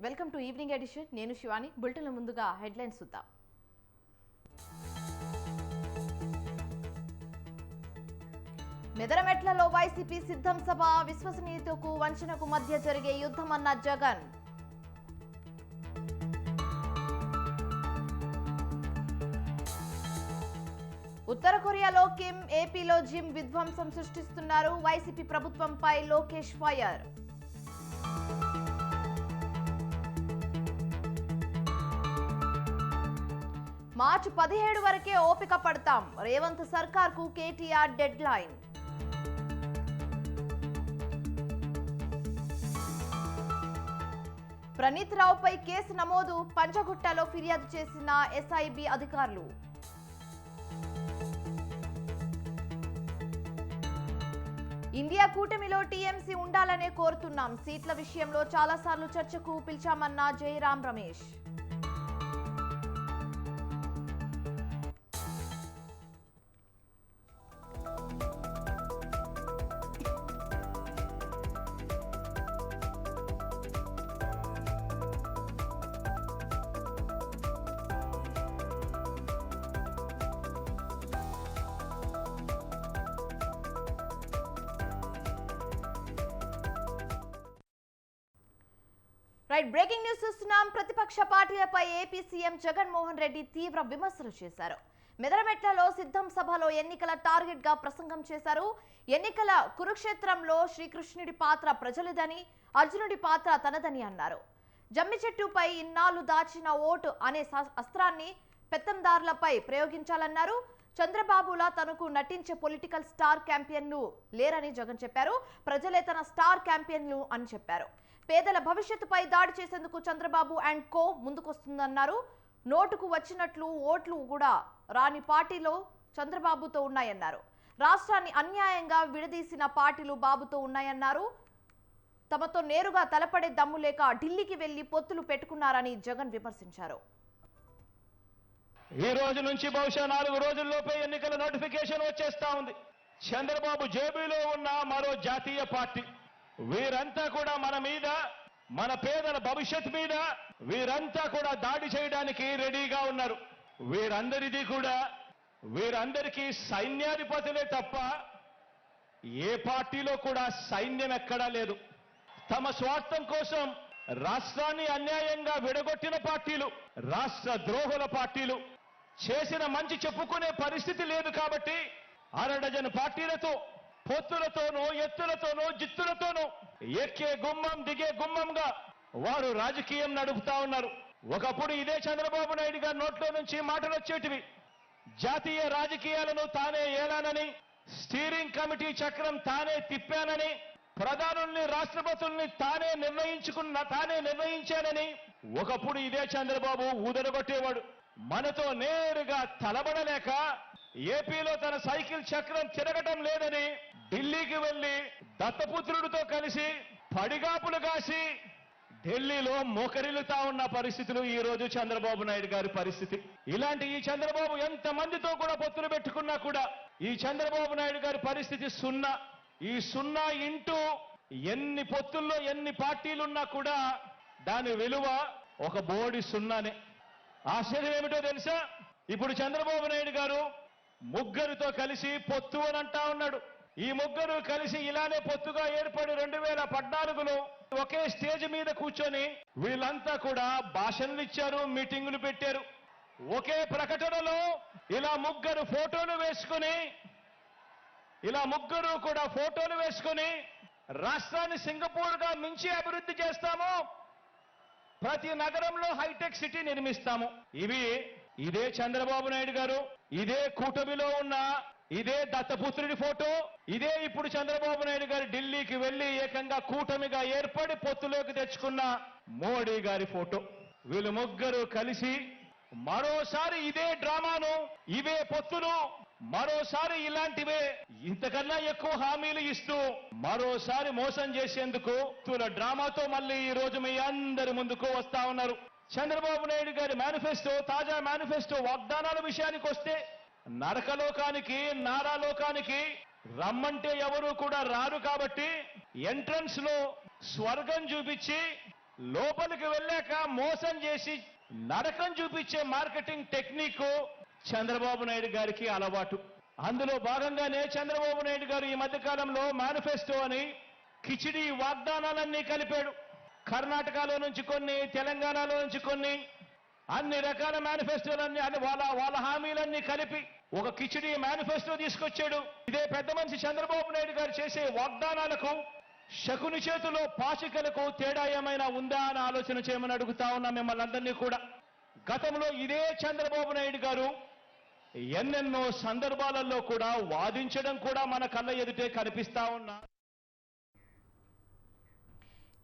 Welcome to evening edition. నేను శివాని. బులెటిన్ల ముందుగా headlines చూద్దాం. మెదరమెట్లలో వైసీపీ సిద్ధం సభ. విశ్వసనీయతకు వంచనకు మధ్య జరిగే యుద్ధమన్న జగన్. ఉత్తర కొరియాలో కిమ్, ఏపీలో జిమ్ విధ్వంసం సృష్టిస్తున్నారు. వైసీపీ ప్రభుత్వంపై లోకేష్ ఫైర్. మార్చి 17 వరకే ఓపిక పడతాం. రేవంత్ సర్కార్కు కేటీఆర్ డెడ్ లైన్. ప్రణీత్ రావుపై కేసు నమోదు. పంచగుట్టలో ఫిర్యాదు చేసిన ఎస్ఐబి అధికారులు. ఇండియా కూటమిలో టీఎంసీ ఉండాలనే కోరుతున్నాం. సీట్ల విషయంలో చాలాసార్లు చర్చకు పిలిచామన్న జయరాం రమేష్. బ్రేకింగ్ న్యూస్ చూస్తున్నాం. ప్రతిపక్ష పార్టీలపై ఏపీ సీఎం జగన్మోహన్ రెడ్డి తీవ్ర విమర్శలు చేశారు. మెదరమెట్లలో సిద్ధం సభలో ఎన్నికల టార్గెట్ గా ప్రసంగం చేశారు. ఎన్నికల కురుక్షేత్రంలో శ్రీకృష్ణుడి పాత్ర ప్రజలదని, అర్జునుడి పాత్ర తనదని అన్నారు. జమ్మి చెట్టుపై ఇన్నాళ్లు దాచిన ఓటు అనే అస్త్రాన్ని పెత్తందారులపై ప్రయోగించాలన్నారు. చంద్రబాబులా తనకు నటించే పొలిటికల్ స్టార్ క్యాంపెయిన్లు లేరని జగన్ చెప్పారు. ప్రజలే తన స్టార్ క్యాంపెయిన్లు అని చెప్పారు. పేదల భవిష్యత్తుపై దాడి చేసేందుకు చంద్రబాబు అండ్ కో ముందుకొస్తుందన్నారు. నోటుకు వచ్చినట్లు ఓట్లు కూడా రాని పార్టీలో చంద్రబాబుతో ఉన్నాయన్నారు. రాష్ట్రాన్ని అన్యాయంగా విడదీసిన పార్టీలు బాబుతో ఉన్నాయన్నారు. తమతో నేరుగా తలపడే దమ్ము లేక ఢిల్లీకి వెళ్లి పొత్తులు పెట్టుకున్నారని జగన్ విమర్శించారు. ఈ రోజు నుంచి బహుశా 4 రోజుల్లోపే ఎన్నికల నోటిఫికేషన్ వచ్చేస్తా ఉంది. చంద్రబాబు జేబులో ఉన్న మరో జాతీయ పార్టీ వీరంతా కూడా మన మీద, మన పేదల భవిష్యత్ మీద వీరంతా కూడా దాడి చేయడానికి రెడీగా ఉన్నారు. వీరందరికీ సైన్యాధిపతులే తప్ప ఏ పార్టీలో కూడా సైన్యం ఎక్కడా లేదు. తమ స్వార్థం కోసం రాష్ట్రాన్ని అన్యాయంగా విడగొట్టిన పార్టీలు, రాష్ట్ర ద్రోహుల పార్టీలు, చేసిన మంచి చెప్పుకునే పరిస్థితి లేదు కాబట్టి అరడజను పార్టీలతో పొత్తులతోనూ, ఎత్తులతోనూ, జిత్తులతోనూ ఎక్కే గుమ్మం దిగే గుమ్మంగా వారు రాజకీయం నడుపుతా ఉన్నారు. ఒకప్పుడు ఇదే చంద్రబాబు నాయుడు గారి నోట్లో నుంచి మాటలు వచ్చేటివి. జాతీయ రాజకీయాలను తానే ఏలానని, స్టీరింగ్ కమిటీ చక్రం తానే తిప్పానని, ప్రధానుల్ని, రాష్ట్రపతుల్ని తానే నిర్ణయించానని ఒకప్పుడు ఇదే చంద్రబాబు ఊదరగొట్టేవాడు. మనతో నేరుగా తలబడలేక ఏపీలో తన సైకిల్ చక్రం తిరగటం లేదని ఢిల్లీకి వెళ్లి దత్తపుత్రుడితో కలిసి పడిగాపులు కాసి ఢిల్లీలో మోకరిల్లుతా ఉన్న పరిస్థితులు ఈ రోజు చంద్రబాబు నాయుడు గారి పరిస్థితి. ఇలాంటి ఈ చంద్రబాబు ఎంత మందితో కూడా పొత్తులు పెట్టుకున్నా కూడా ఈ చంద్రబాబు నాయుడు గారి పరిస్థితి సున్నా. ఈ సున్నా ఇంటూ ఎన్ని పొత్తుల్లో ఎన్ని పార్టీలున్నా కూడా దాని విలువ ఒక బోడి సున్నానే. ఆశ్చర్యం ఏమిటో తెలుసా? ఇప్పుడు చంద్రబాబు నాయుడు గారు ముగ్గురితో కలిసి పొత్తు అని అంటా ఉన్నాడు. ఈ ముగ్గురు కలిసి ఇలానే పొత్తుగా ఏర్పడి 2014లో ఒకే స్టేజ్ మీద కూర్చొని వీళ్ళంతా కూడా భాషణలు ఇచ్చారు, మీటింగులు పెట్టారు. ఒకే ప్రకటనలో ఇలా ముగ్గురు కూడా ఫోటోలు వేసుకొని రాష్ట్రాన్ని సింగపూర్ గా మించి అభివృద్ధి చేస్తాము, ప్రతి నగరంలో హైటెక్ సిటీ నిర్మిస్తాము. ఇదే చంద్రబాబు నాయుడు గారు, ఇదే కూటమిలో ఉన్న ఇదే దత్తపుత్రుడి ఫోటో, ఇదే ఇప్పుడు చంద్రబాబు నాయుడు గారు ఢిల్లీకి వెళ్లి ఏకంగా కూటమిగా ఏర్పడి పొత్తులోకి తెచ్చుకున్న మోడీ గారి ఫోటో. వీళ్ళు ముగ్గురు కలిసి మరోసారి ఇదే డ్రామాను, ఇవే పొత్తులు, మరోసారి ఇలాంటివే ఇంతకన్నా ఎక్కువ హామీలు ఇస్తూ మరోసారి మోసం చేసేందుకు డ్రామాతో మళ్ళీ ఈ రోజు మీ అందరి ముందుకు వస్తా ఉన్నారు. చంద్రబాబు నాయుడు గారి మేనిఫెస్టో, తాజా మేనిఫెస్టో వాగ్దానాల విషయానికి వస్తే నరకలోకానికి, నారాలోకానికి రమ్మంటే ఎవరు కూడా రారు కాబట్టి ఎంట్రన్స్ లో స్వర్గం చూపించి లోపలికి వెళ్ళాక మోసం చేసి నరకం చూపించే మార్కెటింగ్ టెక్నిక్ చంద్రబాబు నాయుడు గారికి అలవాటు. అందులో భాగంగానే చంద్రబాబు నాయుడు గారు ఈ మధ్య కాలంలో మేనిఫెస్టో అని కిచిడి వాగ్దానాలన్నీ కలిపాడు. కర్ణాటకలో నుంచి కొన్ని, తెలంగాణలో నుంచి కొన్ని, అన్ని రకాల మేనిఫెస్టోలన్నీ వాళ్ళ హామీలన్నీ కలిపి ఒక కిచిడి మేనిఫెస్టో తీసుకొచ్చాడు. ఇదే పెద్ద మనిషి చంద్రబాబు నాయుడు గారు చేసే వాగ్దానాలకు, శకుని చేతిలో పాచికలకు తేడా ఏమైనా ఉందా అని ఆలోచన చేయమని అడుగుతా ఉన్నా మిమ్మల్ని అందరినీ కూడా. గతంలో ఇదే చంద్రబాబు నాయుడు గారు ఎన్నెన్నో సందర్భాలలో కూడా వాదించడం కూడా మన కళ్ళ ఎదుటే కనిపిస్తా ఉన్నా.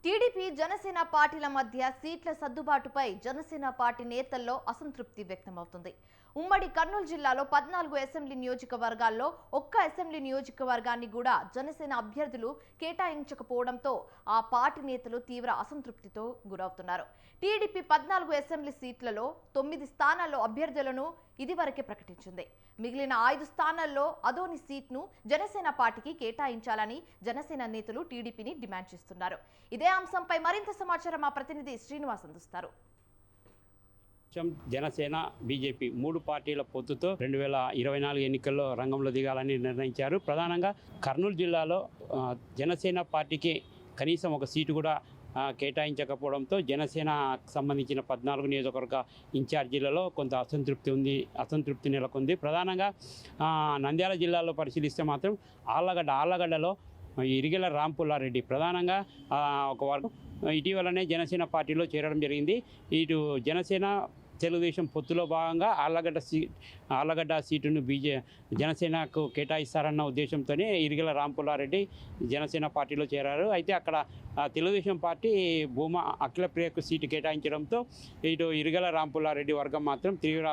టీడీపీ జనసేన పార్టీల మధ్య సీట్ల సర్దుబాటుపై జనసేన పార్టీ నేతల్లో అసంతృప్తి వ్యక్తమవుతుంది. ఉమ్మడి కర్నూలు జిల్లాలో 14 అసెంబ్లీ నియోజకవర్గాల్లో ఒక్క అసెంబ్లీ నియోజకవర్గాన్ని కూడా జనసేన అభ్యర్థులు కేటాయించకపోవడంతో ఆ పార్టీ నేతలు తీవ్ర అసంతృప్తితో గురవుతున్నారు. టీడీపీ 14 అసెంబ్లీ సీట్లలో 9 స్థానాల్లో అభ్యర్థులను ఇదివరకే ప్రకటించింది. మిగిలిన 5 స్థానాల్లో అదోని సీట్ను జనసేన పార్టీకి కేటాయించాలని జనసేన నేతలు టీడీపీని డిమాండ్ చేస్తున్నారు. ఇదే అంశంపై మరింత సమాచారం మా ప్రతినిధి శ్రీనివాస్ అందిస్తారు. జనసేన, బీజేపీ 3 పార్టీల పొత్తుతో 2024 ఎన్నికల్లో రంగంలో దిగాలని నిర్ణయించారు. ప్రధానంగా కర్నూలు జిల్లాలో జనసేన పార్టీకి కనీసం ఒక సీటు కూడా కేటాయించకపోవడంతో జనసేనకు సంబంధించిన 14 నియోజకవర్గ ఇన్ఛార్జీలలో కొంత అసంతృప్తి నెలకొంది. ప్రధానంగా నంద్యాల జిల్లాలో పరిశీలిస్తే మాత్రం ఆళ్లగడ్డలో ఇరిగెల రాంపుల్లారెడ్డి ప్రధానంగా ఒక వర్గం ఇటీవలనే జనసేన పార్టీలో చేరడం జరిగింది. ఇటు జనసేన తెలుగుదేశం పొత్తులో భాగంగా ఆళ్లగడ్డ సీటును జనసేనకు కేటాయిస్తారన్న ఉద్దేశంతోనే ఇరిగెల రాంపుల్లారెడ్డి జనసేన పార్టీలో చేరారు. అయితే అక్కడ తెలుగుదేశం పార్టీ భూమా అఖిలప్రియకు సీటు కేటాయించడంతో ఇటు ఇరిగెల రాంపుల్లారెడ్డి వర్గం మాత్రం తీవ్ర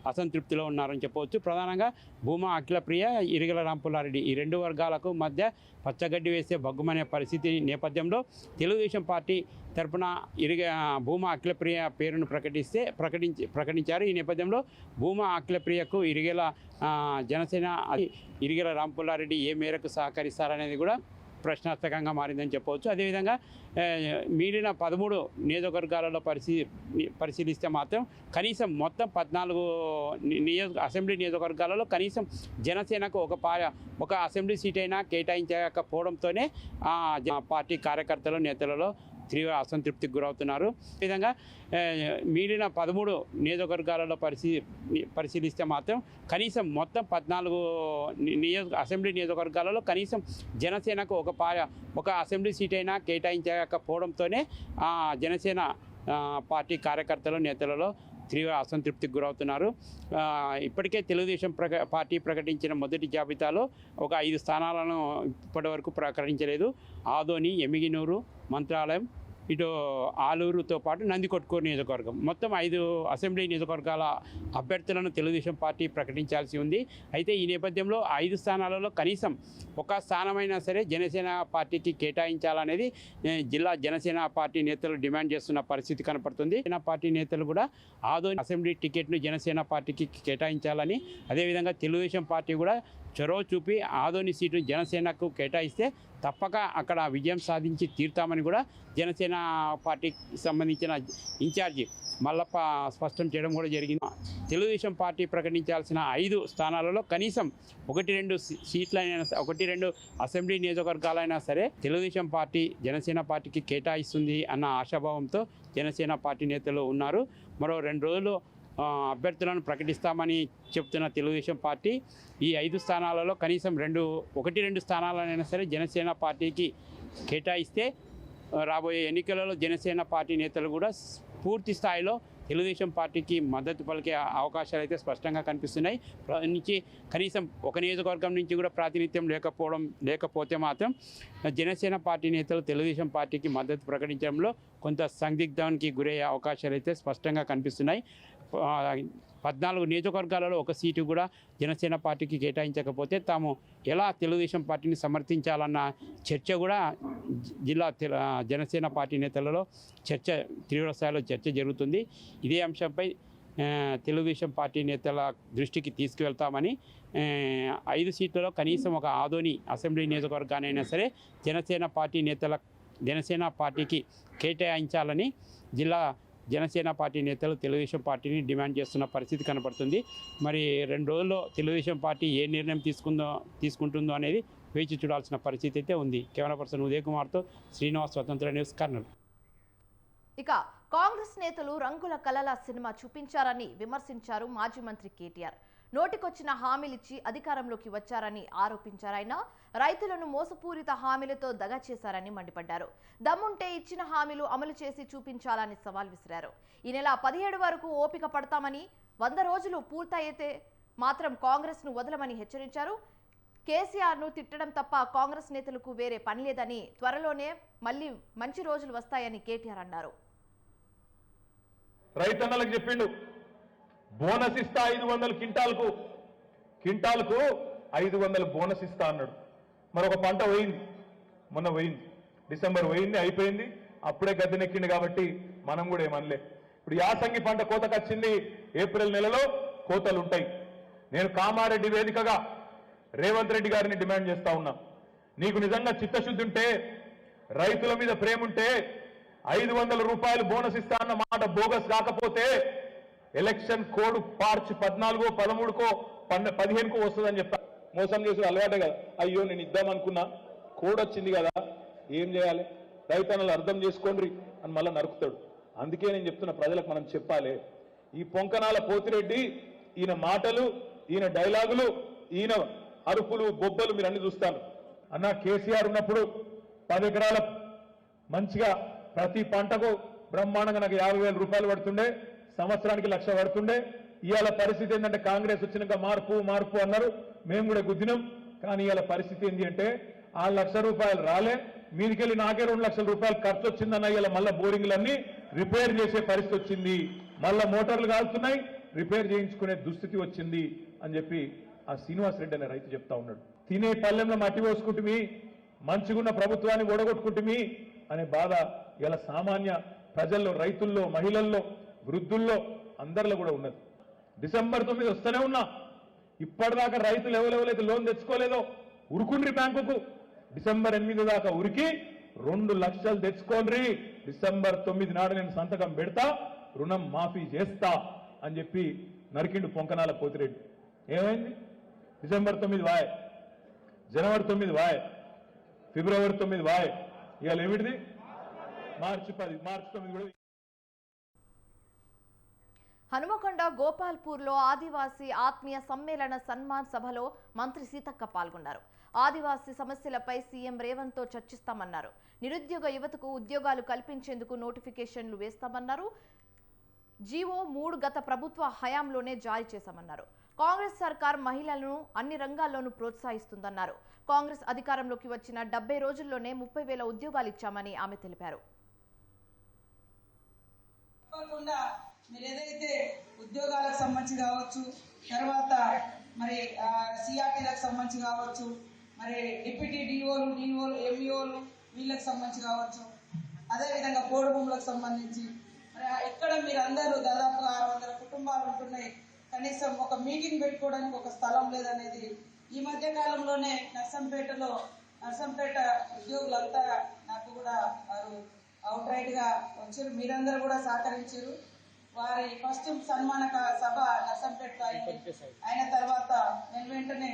అసంతృప్తిలో ఉన్నారని చెప్పవచ్చు. ప్రధానంగా భూమా అఖిలప్రియ, ఇరిగెల రాంపుల్లారెడ్డి ఈ 2 వర్గాలకు మధ్య పచ్చగడ్డి వేసే బగ్గుమనే పరిస్థితి నేపథ్యంలో తెలుగుదేశం పార్టీ తరపున భూమా అఖిలప్రియ పేరును ప్రకటించారు. ఈ నేపథ్యంలో భూమా అఖిలప్రియకు జనసేన ఇరిగెల రాంపుల్లారెడ్డి ఏ మేరకు సహకరిస్తారనేది కూడా ప్రశ్నార్థకంగా మారిందని చెప్పవచ్చు. అదేవిధంగా మిగిలిన 13 నియోజకవర్గాలలో పరిశీలిస్తే మాత్రం కనీసం మొత్తం 14 అసెంబ్లీ నియోజకవర్గాలలో కనీసం జనసేనకు ఒక అసెంబ్లీ సీట్ అయినా కేటాయించకపోవడంతోనే పార్టీ కార్యకర్తలు, నేతలలో తీవ్ర అసంతృప్తికి గురవుతున్నారు. ఈ విధంగా మిగిలిన 13 నియోజకవర్గాలలో పరిశీలిస్తే మాత్రం కనీసం మొత్తం 14 అసెంబ్లీ నియోజకవర్గాలలో కనీసం జనసేనకు ఒక అసెంబ్లీ సీట్ అయినా కేటాయించకపోవడంతోనే జనసేన పార్టీ కార్యకర్తలు, నేతలలో తీవ్ర అసంతృప్తికి గురవుతున్నారు. ఇప్పటికే తెలుగుదేశం పార్టీ ప్రకటించిన మొదటి జాబితాలో ఒక 5 స్థానాలను ఇప్పటివరకు ప్రకటించలేదు. ఆదోని, ఎమిగినూరు, మంత్రాలయం, ఇటు ఆలూరుతో పాటు నందికొట్కూరు నియోజకవర్గం మొత్తం 5 అసెంబ్లీ నియోజకవర్గాల అభ్యర్థులను తెలుగుదేశం పార్టీ ప్రకటించాల్సి ఉంది. అయితే ఈ నేపథ్యంలో 5 స్థానాలలో కనీసం ఒక స్థానమైనా సరే జనసేన పార్టీకి కేటాయించాలనేది జిల్లా జనసేన పార్టీ నేతలు డిమాండ్ చేస్తున్న పరిస్థితి కనపడుతుంది. జనసేన పార్టీ నేతలు కూడా ఆదోని అసెంబ్లీ టికెట్ను జనసేన పార్టీకి కేటాయించాలని, అదేవిధంగా తెలుగుదేశం పార్టీ కూడా చొరవ చూపి ఆదోని సీటు జనసేనకు కేటాయిస్తే తప్పక అక్కడ విజయం సాధించి తీరుతామని కూడా జనసేన పార్టీకి సంబంధించిన ఇన్ఛార్జి మల్లప్ప స్పష్టం చేయడం కూడా జరిగింది. తెలుగుదేశం పార్టీ ప్రకటించాల్సిన 5 స్థానాలలో కనీసం 1-2 సీట్లైనా 1-2 అసెంబ్లీ నియోజకవర్గాలైనా సరే తెలుగుదేశం పార్టీ జనసేన పార్టీకి కేటాయిస్తుంది అన్న ఆశాభావంతో జనసేన పార్టీ నేతలు ఉన్నారు. మరో 2 రోజులు అభ్యర్థులను ప్రకటిస్తామని చెప్తున్న తెలుగుదేశం పార్టీ ఈ 5 స్థానాలలో కనీసం 1-2 స్థానాలైనా సరే జనసేన పార్టీకి కేటాయిస్తే రాబోయే ఎన్నికలలో జనసేన పార్టీ నేతలు కూడా పూర్తి స్థాయిలో తెలుగుదేశం పార్టీకి మద్దతు పలికే అవకాశాలు అయితే స్పష్టంగా కనిపిస్తున్నాయి. నుంచి కనీసం ఒక నియోజకవర్గం నుంచి కూడా ప్రాతినిధ్యం లేకపోతే మాత్రం జనసేన పార్టీ నేతలు తెలుగుదేశం పార్టీకి మద్దతు ప్రకటించడంలో కొంత సందిగ్ధానికి గురయ్యే అవకాశాలు అయితే స్పష్టంగా కనిపిస్తున్నాయి. 14 నియోజకవర్గాలలో ఒక సీటు కూడా జనసేన పార్టీకి కేటాయించకపోతే తాము ఎలా తెలుగుదేశం పార్టీని సమర్థించాలన్న చర్చ కూడా జిల్లా జనసేన పార్టీ నేతలలో తీవ్రస్థాయిలో చర్చ జరుగుతుంది. ఇదే అంశంపై తెలుగుదేశం పార్టీ నేతల దృష్టికి తీసుకువెళ్తామని 5 సీట్లలో కనీసం ఒక ఆదోని అసెంబ్లీ నియోజకవర్గానైనా సరే జనసేన పార్టీకి కేటాయించాలని జిల్లా జనసేన పార్టీ నేతలు తెలుగుదేశం పార్టీని డిమాండ్ చేస్తున్న పరిస్థితి కనపడుతుంది. మరి 2 రోజుల్లో తెలుగుదేశం పార్టీ ఏ నిర్ణయం తీసుకుంటుందో అనేది వేచి చూడాల్సిన పరిస్థితి అయితే ఉంది. కెమెరా పర్సన్ ఉదయ్ కుమార్తో శ్రీనివాస్, స్వతంత్ర న్యూస్, కర్నూలు. ఇక కాంగ్రెస్ నేతలు రంగుల కలల సినిమా చూపించారని విమర్శించారు మాజీ మంత్రి కేటీఆర్. నోటికొచ్చిన హామీలిచ్చి అధికారంలోకి వచ్చారని ఆరోపించారాయన. రైతులను మోసపూరిత హామీలతో దగా చేశారని మండిపడ్డారు. దమ్ముంటే ఇచ్చిన హామీలు అమలు చేసి చూపించాలని సవాల్ విసిరారు. ఈ నెల 17 వరకు ఓపిక పడతామని, 100 రోజులు పూర్తయితే మాత్రం కాంగ్రెస్ ను వదలమని హెచ్చరించారు. కేసీఆర్ ను తిట్టడం తప్ప కాంగ్రెస్ నేతలకు వేరే పని లేదని, త్వరలోనే మళ్లీ మంచి రోజులు వస్తాయని కేటీఆర్ అన్నారు. రైతన్నలకు చెప్పిండు, బోనస్ ఇస్తా 500 క్వింటాల్కు 500 బోనస్ ఇస్తా అన్నాడు. మరొక పంట పోయింది, మొన్న పోయింది, డిసెంబర్ పోయింది, అయిపోయింది. అప్పుడే గద్దెనెక్కింది కాబట్టి మనం కూడా ఏమనలే. ఇప్పుడు యాసంగి పంట కోతకు వచ్చింది, ఏప్రిల్ నెలలో కోతలు ఉంటాయి. నేను కామారెడ్డి వేదికగా రేవంత్ రెడ్డి గారిని డిమాండ్ చేస్తా ఉన్నా, నీకు నిజంగా చిత్తశుద్ధి ఉంటే, రైతుల మీద ప్రేమ ఉంటే 500 రూపాయలు బోనస్ ఇస్తా అన్న మాట బోగస్ కాకపోతే ఎలక్షన్ కోడ్ మార్చి 14కో 13కో 15కో వస్తుందని చెప్తా. మోసం చేసిన అలవాటే కదా. అయ్యో నేను ఇద్దామనుకున్నా, కోడ్ వచ్చింది కదా, ఏం చేయాలి, రైతన్నలు అర్థం చేసుకోండి అని మళ్ళీ నరుకుతాడు. అందుకే నేను చెప్తున్నా, ప్రజలకు మనం చెప్పాలి. ఈ పొంకనాల పోతిరెడ్డి, ఈయన మాటలు, ఈయన డైలాగులు, ఈయన అరుపులు, బొబ్బలు మీరు అన్ని చూస్తాను. అన్న కేసీఆర్ ఉన్నప్పుడు 10 ఎకరాల మంచిగా ప్రతి పంటకు బ్రహ్మాండంగా నాకు 50,000 రూపాయలు పడుతుండే, సంవత్సరానికి 1,00,000 పడుతుండే. ఇవాళ పరిస్థితి ఏంటంటే కాంగ్రెస్ వచ్చినాక మార్పు అన్నారు, మేము కూడా గుద్దినాం. కానీ ఇవాళ పరిస్థితి ఏంటి అంటే, ఆ 1,00,000 రూపాయలు రాలే, మీదికెళ్ళి నాకే 2 లక్షల రూపాయలు ఖర్చు వచ్చిందన్న. ఇవాళ మళ్ళీ బోరింగ్లన్నీ రిపేర్ చేసే పరిస్థితి వచ్చింది, మళ్ళా మోటార్లు కాలుతున్నాయి, రిపేర్ చేయించుకునే దుస్థితి వచ్చింది అని చెప్పి ఆ శ్రీనివాస్ రెడ్డి అనే రైతు చెప్తా ఉన్నాడు. తినే పల్లెంలో మట్టి పోసుకుంటుమి, మంచిగున్న ప్రభుత్వాన్ని ఓడగొట్టుకుంటుమి అనే బాధ ఇలా సామాన్య ప్రజల్లో, రైతుల్లో, మహిళల్లో, వృద్ధుల్లో అందరిలో కూడా ఉన్నది. డిసెంబర్ 9 వస్తూనే ఉన్నా, ఇప్పటిదాకా రైతులు ఎవరెవరైతే లోన్ తెచ్చుకోలేదో ఉరుకుండ్రి బ్యాంకుకు. డిసెంబర్ 8 దాకా ఉరికి 2 లక్షలు తెచ్చుకోండి, డిసెంబర్ 9 నాడు నేను సంతకం పెడతా, రుణం మాఫీ చేస్తా అని చెప్పి నరికిండు పొంకనాల పోతిరెడ్డి. ఏమైంది? డిసెంబర్ 9 వాయ్, జనవరి 9 వాయ్, ఫిబ్రవరి 9 వాయ్, ఇవాళ ఏమిటిది? మార్చి 9 కూడా. హనుమకొండ గోపాల్పూర్లో ఆదివాసీ ఆత్మీయ సమ్మేళన సన్మాన్ సభలో మంత్రి సీతక్క పాల్గొన్నారు. ఆదివాసీ సమస్యలపై సీఎం రేవంత్తో చర్చిస్తామన్నారు. నిరుద్యోగ యువతకు ఉద్యోగాలు కల్పించేందుకు నోటిఫికేషన్లు వేస్తామన్నారు. జీవో 3 గత ప్రభుత్వ హయాంలోనే జారీ చేశామన్నారు. కాంగ్రెస్ సర్కార్ మహిళలను అన్ని రంగాల్లోనూ ప్రోత్సహిస్తుందన్నారు. కాంగ్రెస్ అధికారంలోకి వచ్చిన 70 రోజుల్లోనే 30,000 ఉద్యోగాలు ఇచ్చామని ఆమె తెలిపారు. మీరు ఏదైతే ఉద్యోగాలకు సంబంధించి కావచ్చు, తర్వాత మరి సిఆర్టీలకు సంబంధించి కావచ్చు, మరి డిప్యూటీ డిఓలు, ఎంఈఓలు వీళ్ళకి సంబంధించి కావచ్చు, అదేవిధంగా పోడు భూములకు సంబంధించి మరి ఇక్కడ మీరు అందరూ దాదాపు 600 కుటుంబాలు ఉంటున్నాయి. కనీసం ఒక మీటింగ్ పెట్టుకోవడానికి ఒక స్థలం లేదనేది ఈ మధ్య కాలంలోనే నర్సంపేట ఉద్యోగులంతా నాకు కూడా వారు అవుట్ రైట్ గా వచ్చారు. మీరందరూ కూడా సహకరించారు. వారి ఫస్ట్ సన్మాన సభ నర్సంపేటలో అయిన తర్వాత నేను వెంటనే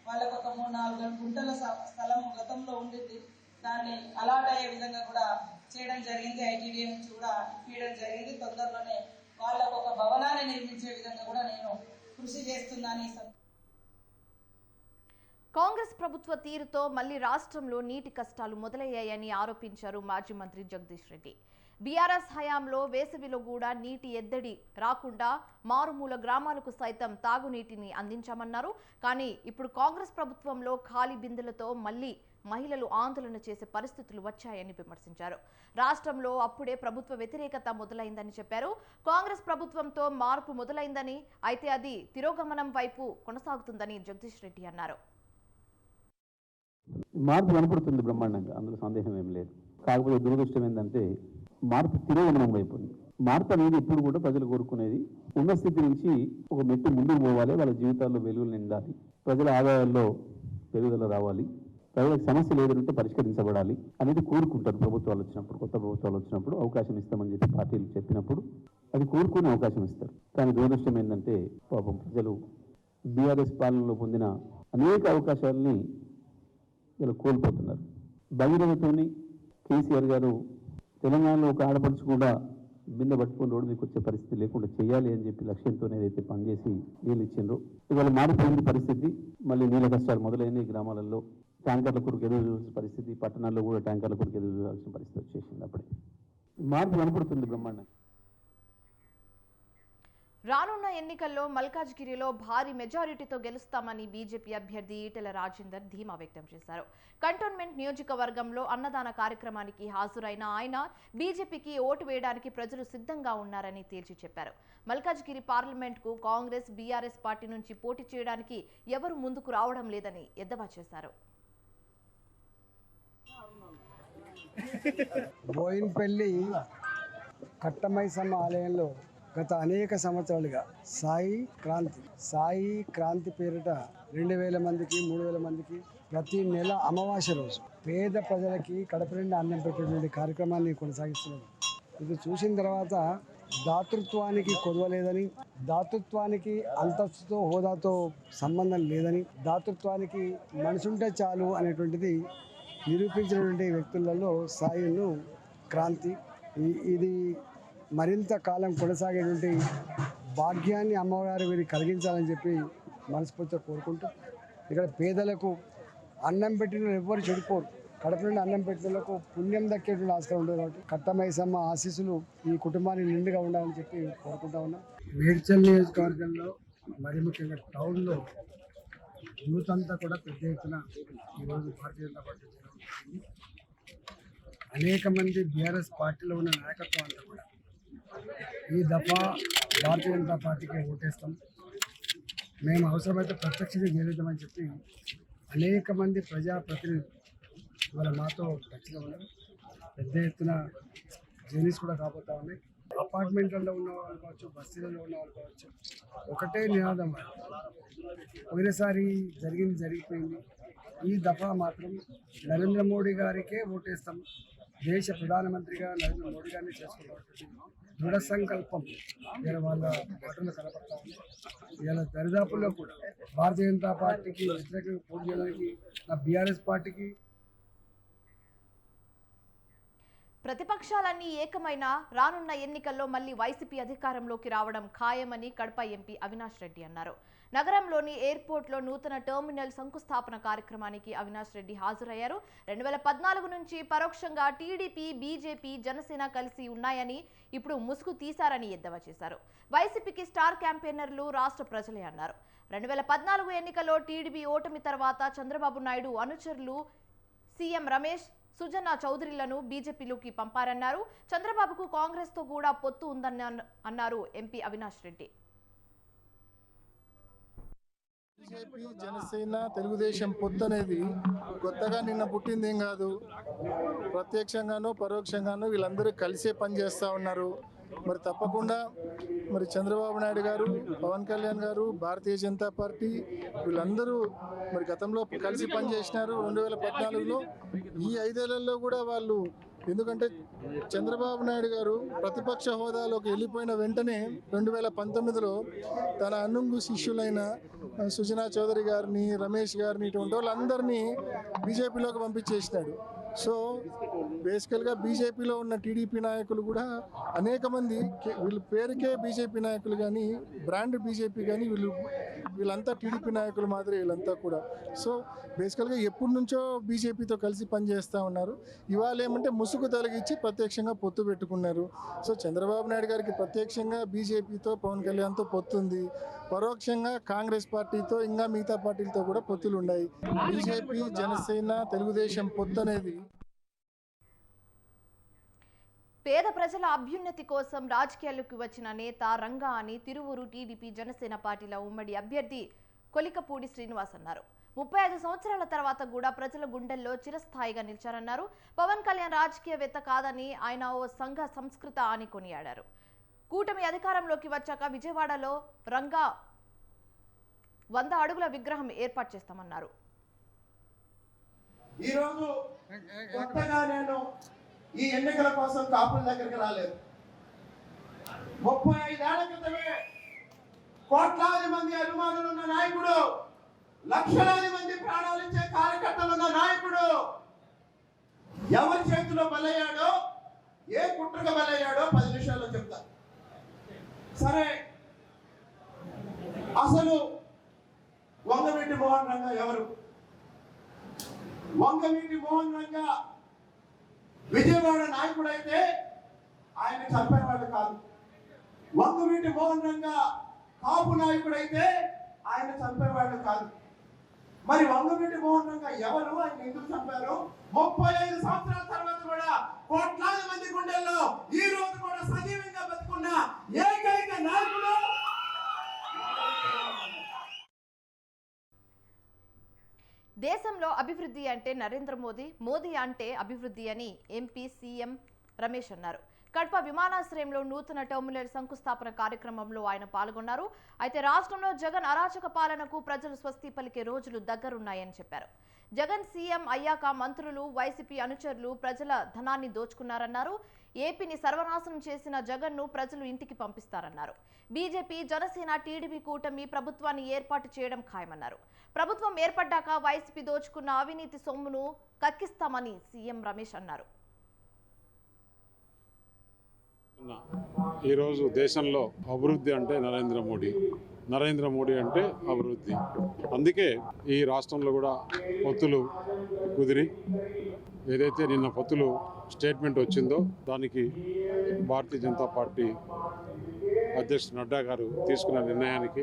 వాళ్ళకు ఒక 3-4 గుంటల స్థలం గతంలో ఉండింది, దాన్ని అలాట్ అయ్యే విధంగా కూడా చేయడం జరిగింది. ఐటీడీ నుంచి కూడా ఇప్పించడం జరిగింది. తొందరలోనే వాళ్ళకు ఒక భవనాన్ని నిర్మించే విధంగా కూడా నేను కృషి చేస్తున్నాను. కాంగ్రెస్ ప్రభుత్వ తీరుతో మళ్లీ రాష్ట్రంలో నీటి కష్టాలు మొదలయ్యాయని ఆరోపించారు మాజీ మంత్రి జగదీష్ రెడ్డి. బీఆర్ఎస్ హయాంలో వేసవిలో కూడా నీటి ఎద్దడి రాకుండా మారుమూల గ్రామాలకు సైతం తాగునీటిని అందించామన్నారు. కానీ ఇప్పుడు కాంగ్రెస్ ప్రభుత్వంలో ఖాళీ బిందెలతో మళ్లీ మహిళలు ఆందోళన చేసే పరిస్థితులు వచ్చాయని విమర్శించారు. రాష్ట్రంలో అప్పుడే ప్రభుత్వ వ్యతిరేకత మొదలైందని చెప్పారు. కాంగ్రెస్ ప్రభుత్వంతో మార్పు మొదలైందని, అయితే అది తిరోగమనం వైపు కొనసాగుతుందని జగదీష్ రెడ్డి అన్నారు. మార్పు కనపడుతుంది బ్రహ్మాండంగా, అందులో సందేహం ఏం లేదు. కాకపోతే దురదృష్టం ఏంటంటే మార్పు తిరోగమనం వైపు ఉంది. మార్పు అనేది ఎప్పుడు కూడా ప్రజలు కోరుకునేది ఉన్న స్థితి నుంచి ఒక మెట్టు ముందుకు పోవాలి, వాళ్ళ జీవితాల్లో వెలుగులు నిండాలి, ప్రజల ఆదాయాల్లో పెరుగుదల రావాలి, ప్రజలకు సమస్యలు ఏదంటే పరిష్కరించబడాలి అనేది కోరుకుంటారు. ప్రభుత్వాలు వచ్చినప్పుడు, కొత్త ప్రభుత్వాలు వచ్చినప్పుడు అవకాశం ఇస్తామని చెప్పి పార్టీలు చెప్పినప్పుడు అది కోరుకునే అవకాశం ఇస్తారు. కానీ దురదృష్టం ఏంటంటే పాపం ప్రజలు బీఆర్ఎస్ పాలనలో పొందిన అనేక అవకాశాలని ఇలా కోల్పోతున్నారు. భగీరథతోని కేసీఆర్ గారు తెలంగాణలో ఒక ఆడపడుచు కూడా బిందె పట్టుకొని రోడ్డు మీకు వచ్చే పరిస్థితి లేకుండా చేయాలి అని చెప్పి లక్ష్యంతో ఏదైతే పనిచేసి నీళ్ళు ఇచ్చిండ్రో ఇవాళ మారిపోయింది పరిస్థితి. మళ్ళీ నీళ్ళ కష్టాలు మొదలైన గ్రామాలలో ట్యాంకర్ల కొరకు ఎదురు చూసిన పరిస్థితి, పట్టణాల్లో కూడా ట్యాంకర్ల కొరకు ఎదురు చూడాల్సిన పరిస్థితి వచ్చేసింది. అప్పుడే మార్పు కనపడుతుంది బ్రహ్మాండం. రానున్న ఎన్నికల్లో మల్కాజ్గిరిలో భారీ మెజారిటీతో గెలుస్తామని బీజేపీ అభ్యర్థి ఈటెల రాజేందర్ ధీమా వ్యక్తం చేశారు. కంటోన్మెంట్ నియోజకవర్గంలో అన్నదాన కార్యక్రమానికి హాజరైన ఆయన బీజేపీకి ఓటు వేయడానికి ప్రజలు సిద్ధంగా ఉన్నారని తేల్చి చెప్పారు. మల్కాజ్గిరి పార్లమెంట్కు కాంగ్రెస్, బీఆర్ఎస్ పార్టీ నుంచి పోటీ చేయడానికి ఎవరు ముందుకు రావడం లేదని ఎద్దేవా చేశారు. బోయిన్పల్లి కట్టమైసమ్మ ఆలయంలో గత అనేక సంవత్సరాలుగా సాయి క్రాంతి పేరిట 2000 మందికి 3000 మందికి ప్రతి నెల అమావాస్య రోజు పేద ప్రజలకి కడప నిండా అన్నం పెట్టేటువంటి కార్యక్రమాన్ని కొనసాగిస్తున్నారు. ఇది చూసిన తర్వాత దాతృత్వానికి కొదవలేదని, దాతృత్వానికి అంతస్తుతో హోదాతో సంబంధం లేదని, దాతృత్వానికి మనసుంటే చాలు అనేటువంటిది నిరూపించినటువంటి వ్యక్తులలో సాయిను క్రాంతి. ఇది మరింత కాలం కొనసాగేటువంటి భాగ్యాన్ని అమ్మవారు వీరికి కలిగించాలని చెప్పి మనస్ఫూర్తిగా కోరుకుంటూ, ఇక్కడ పేదలకు అన్నం పెట్టిన ఎవ్వరు చెడిపోరు. కడప నుండి అన్నం పెట్టినలకు పుణ్యం దక్కేటువంటి ఆస్కారం ఉంటుంది. కాబట్టి కట్టమైసమ్మ ఆశీస్సులు ఈ కుటుంబాన్ని నిండుగా ఉండాలని చెప్పి కోరుకుంటా ఉన్నాం. మేడ్చల్ నియోజకవర్గంలో మరి ముఖ్యంగా టౌన్లో యూత్ అంతా కూడా పెద్ద ఎత్తున ఈరోజు భారతీయ జనతా పార్టీ అనేక మంది బీఆర్ఎస్ పార్టీలో ఉన్న నాయకత్వం అంతా కూడా ఈ దఫా భారతీయ జనతా పార్టీకి ఓటేస్తాం, మేము అవసరమైతే ప్రత్యక్షంగా గెలుద్దామని చెప్పి అనేక మంది ప్రజాప్రతినిధులు వాళ్ళ మాతో టచ్లో ఉన్నారు. పెద్ద ఎత్తున జర్నీస్ కూడా కాబోతా ఉన్నాయి. అపార్ట్మెంట్లలో ఉన్న వాళ్ళు కావచ్చు, బస్తీలలో ఉన్న వాళ్ళు కావచ్చు, ఒకటే నినాదం. ఒకసారి జరిగిపోయింది. ఈ దఫా మాత్రం నరేంద్ర మోడీ గారికే ఓటేస్తాం, దేశ ప్రధానమంత్రిగా నరేంద్ర మోడీ గారిని చేసుకున్నటువంటి దృఢ సంకల్పం ఇలా వాళ్ళ మాటలు కనపడతా ఉంది. ఇలా దరిదాపుల్లో కూడా భారతీయ జనతా పార్టీకి వ్యతిరేకంగా పోటీ చేయడానికి బీఆర్ఎస్ పార్టీకి ప్రతిపక్షాలన్నీ ఏకమైన రానున్న ఎన్నికల్లో మళ్లీ వైసీపీ అధికారంలోకి రావడం ఖాయమని కడప ఎంపీ అవినాష్ రెడ్డి అన్నారు. నగరంలోని ఎయిర్పోర్ట్లో నూతన టెర్మినల్ శంకుస్థాపన కార్యక్రమానికి అవినాష్ రెడ్డి హాజరయ్యారు. 2014 నుంచి పరోక్షంగా టీడీపీ, బీజేపీ, జనసేన కలిసి ఉన్నాయని, ఇప్పుడు ముసుగు తీశారని ఎద్దేవా చేశారు. వైసీపీకి స్టార్ క్యాంపెయినర్లు రాష్ట్ర ప్రజలే అన్నారు. 2014 ఎన్నికల్లో టీడీపీ ఓటమి తర్వాత చంద్రబాబు నాయుడు అనుచరులు సీఎం రమేష్, సుజనా చౌదరిలను బీజేపీలోకి పంపారన్నారు. చంద్రబాబుకు కాంగ్రెస్ తో కూడా పొత్తు ఉందని అన్నారు ఎంపీ అవినాష్ రెడ్డి. బీజేపీ, జనసేన, తెలుగుదేశం పొత్తు అనేది కొత్తగా నిన్న పుట్టిందేం కాదు. ప్రత్యక్షంగానూ పరోక్షంగానూ వీళ్ళందరూ కలిసే పనిచేస్తూ ఉన్నారు. మరి తప్పకుండా మరి చంద్రబాబు నాయుడు గారు, పవన్ కళ్యాణ్ గారు, భారతీయ జనతా పార్టీ వీళ్ళందరూ మరి గతంలో కలిసి పనిచేసినారు. 2014లో ఈ 5 ఏళ్లలో కూడా వాళ్ళు, ఎందుకంటే చంద్రబాబు నాయుడు గారు ప్రతిపక్ష హోదాలోకి వెళ్ళిపోయిన వెంటనే 2019లో తన అనుంగు శిష్యులైన సుజనా చౌదరి గారిని, రమేష్ గారిని, ఇటువంటి వాళ్ళందరినీ బీజేపీలోకి పంపించేసినాడు. సో బేసికల్గా బీజేపీలో ఉన్న టీడీపీ నాయకులు కూడా అనేక మంది వీళ్ళు పేరుకే బీజేపీ నాయకులు కానీ, బ్రాండ్ బీజేపీ కానీ, వీళ్ళంతా టీడీపీ నాయకులు మాదిరి వీళ్ళంతా కూడా. సో బేసికల్గా ఎప్పటి నుంచో బీజేపీతో కలిసి పనిచేస్తూ ఉన్నారు. ఇవాళ ఏమంటే ముసుగు తొలగించి ప్రత్యక్షంగా పొత్తు పెట్టుకున్నారు. సో చంద్రబాబు నాయుడు గారికి ప్రత్యక్షంగా బీజేపీతో, పవన్ కళ్యాణ్తో పొత్తుంది, పరోక్షంగా కాంగ్రెస్ పార్టీతో, ఇంకా మిగతా పార్టీలతో కూడా పొత్తులు ఉన్నాయి. బీజేపీ, జనసేన, తెలుగుదేశం పొత్తు అనేది పేద ప్రజల అభ్యున్నతి కోసం రాజకీయాల్లోకి వచ్చిన నేత రంగా అని తిరువురు టీడీపీ, జనసేన పార్టీల ఉమ్మడి అభ్యర్థి కొలికపూడి శ్రీనివాస్ అన్నారు. 35 సంవత్సరాల తర్వాత కూడా ప్రజల గుండెల్లో చిరస్థాయిగా నిలిచారన్నారు. పవన్ కళ్యాణ్ రాజకీయవేత్త కాదని, ఆయన ఓ సంఘ సంస్కృత అని కొనియాడారు. కూటమి అధికారంలోకి వచ్చాక విజయవాడలో రంగా 100 అడుగుల విగ్రహం ఏర్పాటు చేస్తామన్నారు. ఈరోజు కొత్తగా నేను ఈ ఎన్నికల కోసం కాపుల దగ్గరికి రాలేదు. 35 ఏళ్ల క్రితమే కోట్లాది మంది అభిమానులు ఉన్న నాయకుడు, లక్షలాది మంది ప్రాణాలు ఇచ్చే కార్యకర్తలు ఉన్న నాయకుడు ఎవరి చేతిలో బలయ్యాడో, ఏ కుట్రగా బలయ్యాడో 10 నిమిషాల్లో చెప్తా. సరే, అసలు వంగవీటి మోహన్ రంగా ఎవరు? వంగవీటి మోహన్ రంగా విజయవాడ నాయకుడైతే ఆయన చంపేవాడు కాదు. వంగవీటి మోహన్ రంగా కాపు నాయకుడైతే ఆయన చంపేవాడు కాదు. మరి వంగవీటి మోహన్ రంగా ఎవరు? ఆయన ఎందుకు చంపారు? 35 సంవత్సరాల తర్వాత కూడా కోట్లాది మంది గుండెల్లో ఈ రోజు కూడా సజీవంగా బతుకున్న ఏకైక నాయకుడు. దేశంలో అభివృద్ధి అంటే నరేంద్ర మోదీ, మోదీ అంటే అభివృద్ధి అని ఎంపీ సీఎం రమేష్ అన్నారు. కడప విమానాశ్రయంలో నూతన టెర్మినల్ శంకుస్థాపన కార్యక్రమంలో ఆయన పాల్గొన్నారు. అయితే రాష్ట్రంలో జగన్ అరాచక పాలనకు ప్రజలు స్వస్తి పలికే రోజులు దగ్గరున్నాయని చెప్పారు. జగన్ సీఎం అయ్యాక మంత్రులు, వైసీపీ అనుచరులు ప్రజల ధనాన్ని దోచుకున్నారన్నారు. ఏపీని సర్వనాశనం చేసిన జగన్ను ప్రజలు ఇంటికి పంపిస్తారన్నారు. బీజేపీ, జనసేన, టీడీపీ కూటమి ప్రభుత్వాన్ని ఏర్పాటు చేయడం ఖాయమన్నారు. ప్రభుత్వం ఏర్పడ్డాక వైసీపీ దోచుకున్న అవినీతి సొమ్మును కక్కిస్తామని సీఎం రమేష్ అన్నారు. ఈరోజు దేశంలో అభివృద్ధి అంటే నరేంద్ర మోడీ అంటే అభివృద్ధి. అందుకే ఈ రాష్ట్రంలో కూడా పొత్తులు కుదిరి ఏదైతే నిన్న పొత్తులు స్టేట్మెంట్ వచ్చిందో దానికి భారతీయ జనతా పార్టీ అధ్యక్షుడు నడ్డా గారు తీసుకున్న నిర్ణయానికి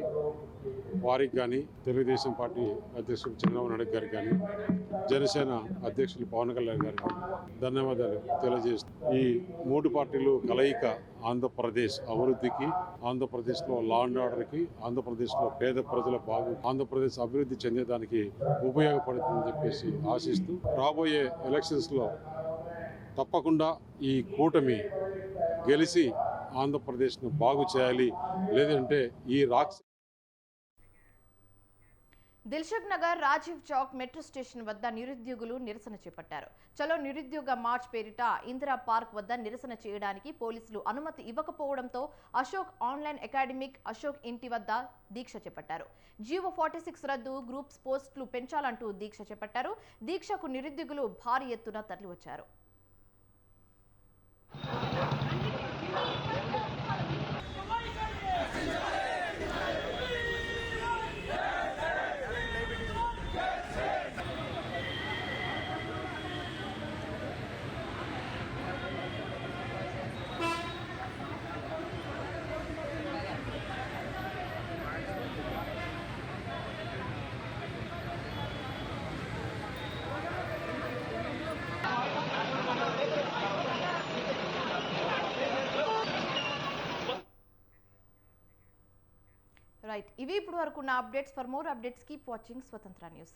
వారికి కానీ, తెలుగుదేశం పార్టీ అధ్యక్షుడు చంద్రబాబు నాయుడు గారికి కానీ, జనసేన అధ్యక్షులు పవన్ కళ్యాణ్ గారికి ధన్యవాదాలు తెలియజేస్తూ ఈ 3 పార్టీలు కలయిక ఆంధ్రప్రదేశ్ అభివృద్ధికి, ఆంధ్రప్రదేశ్లో లా అండ్ ఆర్డర్కి, ఆంధ్రప్రదేశ్లో పేద ప్రజల ఆంధ్రప్రదేశ్ అభివృద్ధి చెందేదానికి ఉపయోగపడుతుందని చెప్పేసి ఆశిస్తూ రాబోయే ఎలక్షన్స్లో తప్పకుండా ఈ కూటమి గెలిచి ఆంధ్రప్రదేశ్ను బాగు చేయాలి. లేదంటే ఈ దిల్సుఖ్ నగర్, రాజీవ్ చౌక్ మెట్రో స్టేషన్ వద్ద నిరుద్యోగులు నిరసన చేపట్టారు. చలో నిరుద్యోగ మార్చ్ పేరిట ఇందిరా పార్క్ వద్ద నిరసన చేయడానికి పోలీసులు అనుమతి ఇవ్వకపోవడంతో అశోక్ ఆన్లైన్ అకాడమిక్, అశోక్ ఇంటి వద్ద దీక్ష చేపట్టారు. జీవో 46 రద్దు, గ్రూప్స్ పోస్టులు పెంచాలంటూ దీక్ష చేపట్టారు. దీక్షకు నిరుద్యోగులు భారీ ఎత్తున తరలివచ్చారు. రైట్, ఇవి ఇప్పుడు వరకు ఉన్న updates. For more updates keep watching స్వతంత్ర న్యూస్.